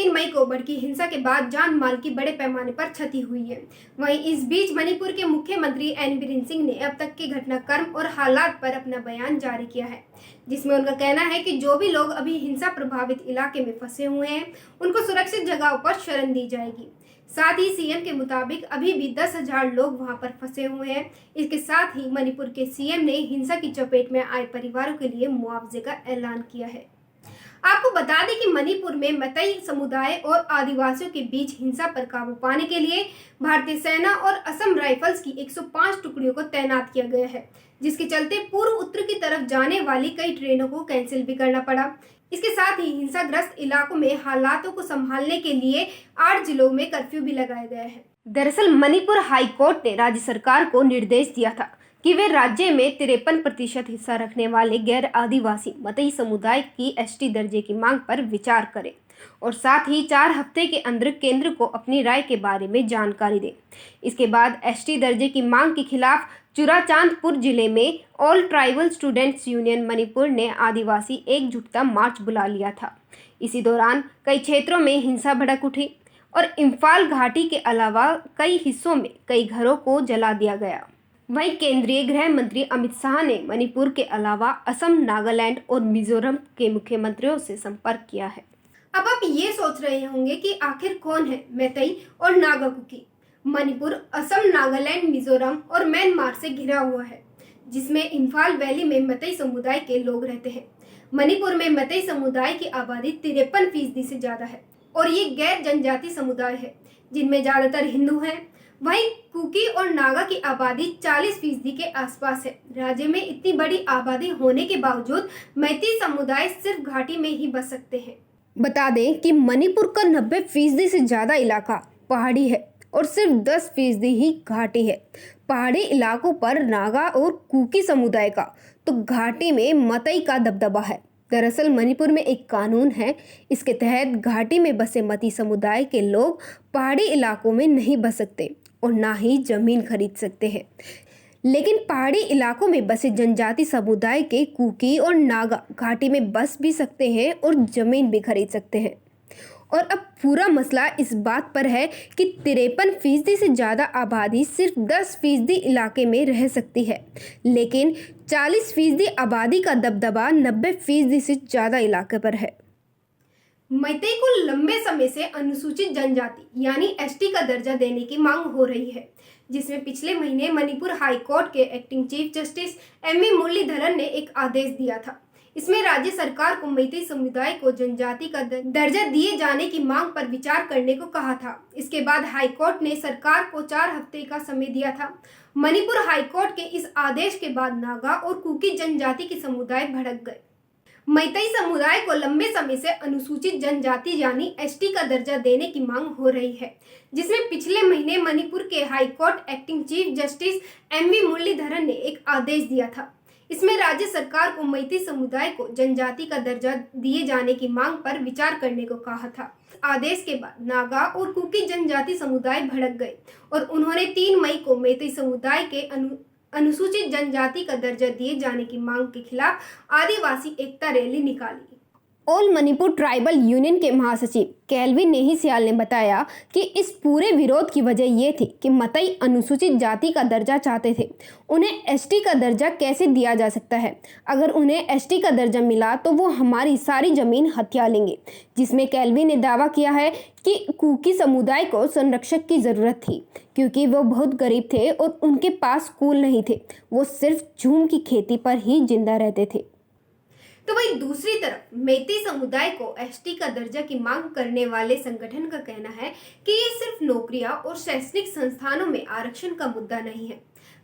3 मई को भड़की हिंसा के बाद जान माल की बड़े पैमाने पर क्षति हुई है। वहीं इस बीच मणिपुर के मुख्यमंत्री एन बीरेन सिंह ने अब तक के घटनाक्रम और हालात पर अपना बयान जारी किया है, जिसमें उनका कहना है कि जो भी लोग अभी हिंसा प्रभावित इलाके में फंसे हुए हैं उनको सुरक्षित जगहों पर शरण दी जाएगी। साथ ही सीएम के मुताबिक अभी भी 10,000 लोग वहां पर फंसे हुए हैं। इसके साथ ही मणिपुर के सीएम ने हिंसा की चपेट में आए परिवारों के लिए मुआवजे का ऐलान किया है। आपको बता दें कि मणिपुर में मतई समुदाय और आदिवासियों के बीच हिंसा पर काबू पाने के लिए भारतीय सेना और असम राइफल्स की 105 टुकड़ियों को तैनात किया गया है, जिसके चलते पूर्व उत्तर की तरफ जाने वाली कई ट्रेनों को कैंसिल भी करना पड़ा। इसके साथ ही हिंसाग्रस्त इलाकों में हालातों को संभालने के लिए 8 जिलों में कर्फ्यू भी लगाया गया है। दरअसल मणिपुर हाई कोर्ट ने राज्य सरकार को निर्देश दिया था कि वे राज्य में 53% हिस्सा रखने वाले गैर आदिवासी मतई समुदाय की एसटी दर्जे की मांग पर विचार करें और साथ ही 4 हफ्ते के अंदर केंद्र को अपनी राय के बारे में जानकारी दें। इसके बाद एसटी दर्जे की मांग के खिलाफ चुराचांदपुर जिले में all tribal students union Manipur ने आदिवासी एकजुटता मार्च बुला लिया था। इसी दौरान कई क्षेत्रों में हिंसा भड़क उठी और इम्फाल घाटी के अलावा कई हिस्सों में कई घरों को जला दिया गया। वहीं केंद्रीय गृह मंत्री अमित शाह ने मणिपुर के अलावा असम, नागालैंड और मिजोरम के मुख्यमंत्रियों से संपर्क किया है। अब आप ये सोच रहे होंगे कि आखिर कौन है मैतेई और नागा कुकी। मणिपुर असम, नागालैंड, मिजोरम और म्यांमार से घिरा हुआ है, जिसमें इम्फाल वैली में मतई समुदाय के लोग रहते हैं। मणिपुर में मतई समुदाय की आबादी 53% से ज्यादा है और ये गैर जनजाति समुदाय है, जिनमें ज्यादातर हिंदू हैं। वहीं कुकी और नागा की आबादी 40% के आसपास है। राज्य में इतनी बड़ी आबादी होने के बावजूद मैती समुदाय सिर्फ घाटी में ही बस सकते हैं। बता दें कि मणिपुर का 90% से ज्यादा इलाका पहाड़ी है और सिर्फ 10% ही घाटी है। पहाड़ी इलाकों पर नागा और कुकी समुदाय का तो घाटी में मतई का दबदबा है। दरअसल मणिपुर में एक कानून है, इसके तहत घाटी में बसे मती समुदाय के लोग पहाड़ी इलाकों में नहीं बस सकते और ना ही जमीन खरीद सकते हैं। लेकिन पहाड़ी इलाकों में बसे जनजाति समुदाय के कुकी और नागा घाटी में बस भी सकते हैं और जमीन भी खरीद सकते हैं। और अब पूरा मसला इस बात पर है कि 53% से ज़्यादा आबादी सिर्फ 10% इलाके में रह सकती है, लेकिन 40% आबादी का दबदबा 90% से ज़्यादा इलाके पर है। मैतेई को लंबे समय से अनुसूचित जनजाति यानी एसटी का दर्जा देने की मांग हो रही है, जिसमें पिछले महीने मणिपुर हाई कोर्ट के acting chief justice M V. Muralidharan ने एक आदेश दिया था। इसमें राज्य सरकार को मैतेई समुदाय को जनजाति का दर्जा दिए जाने की मांग पर विचार करने को कहा था। इसके बाद हाई कोर्ट ने सरकार को 4 हफ्ते का समय दिया था। मणिपुर हाई कोर्ट के इस आदेश के बाद नागा और कुकी जनजाति के समुदाय भड़क गए। मैतेई समुदाय को लंबे समय से अनुसूचित जनजाति यानी एसटी का दर्जा देने की मांग हो रही है, जिसमें पिछले महीने मणिपुर के high court acting chief justice M V. Muralidharan ने एक आदेश दिया था। इसमें राज्य सरकार को मैतेई समुदाय को जनजाति का दर्जा दिए जाने की मांग पर विचार करने को कहा था। आदेश के बाद नागा और कुकी जनजाति समुदाय भड़क गए और उन्होंने 3 मई को मैतेई समुदाय के अनुसूचित जनजाति का दर्जा दिए जाने की मांग के खिलाफ आदिवासी एकता रैली निकाली। ऑल मणिपुर ट्राइबल यूनियन के महासचिव केल्विन नेहीसियाल ने बताया कि इस पूरे विरोध की वजह ये थी कि मतई अनुसूचित जाति का दर्जा चाहते थे। उन्हें एसटी का दर्जा कैसे दिया जा सकता है? अगर उन्हें एसटी का दर्जा मिला तो वो हमारी सारी जमीन हथिया लेंगे। जिसमें केल्विन ने दावा किया है कि कुकी समुदाय को संरक्षक की ज़रूरत थी, क्योंकि वो बहुत गरीब थे और उनके पास स्कूल नहीं थे। वो सिर्फ झूम की खेती पर ही जिंदा रहते थे। तो वहीं दूसरी तरफ मैतेई समुदाय को एसटी का दर्जा की मांग करने वाले संगठन का कहना है कि ये सिर्फ नौकरियां और शैक्षणिक संस्थानों में आरक्षण का मुद्दा नहीं है,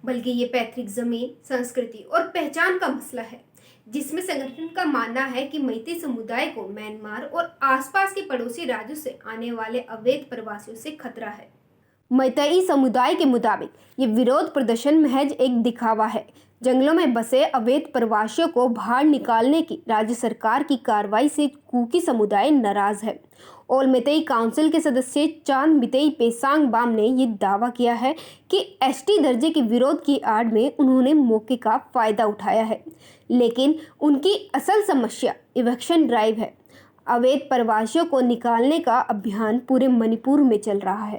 बल्कि ये पैतृक जमीन, संस्कृति और पहचान का मसला है, जिसमें संगठन का मानना है कि मैतेई समुदाय को म्यांमार और आसपास के पड़ोसी राज्यों से आने वाले अवैध प्रवासियों से खतरा है। मैतेई समुदाय के मुताबिक ये विरोध प्रदर्शन महज एक दिखावा है। जंगलों में बसे अवैध प्रवासियों को बाहर निकालने की राज्य सरकार की कार्रवाई से कुकी समुदाय नाराज है। ऑल मैतेई काउंसिल के सदस्य चांद मितेई पेसांग बाम ने ये दावा किया है कि एसटी दर्जे के विरोध की आड़ में उन्होंने मौके का फायदा उठाया है, लेकिन उनकी असल समस्या इवेक्शन ड्राइव है। अवैध प्रवासियों को निकालने का अभियान पूरे मणिपुर में चल रहा है।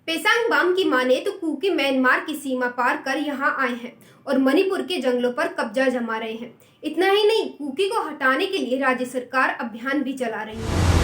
पेसांग बाम की माने तो कुकी म्यांमार की सीमा पार कर यहां आए हैं और मणिपुर के जंगलों पर कब्जा जमा रहे हैं। इतना ही नहीं, कुकी को हटाने के लिए राज्य सरकार अभियान भी चला रही है।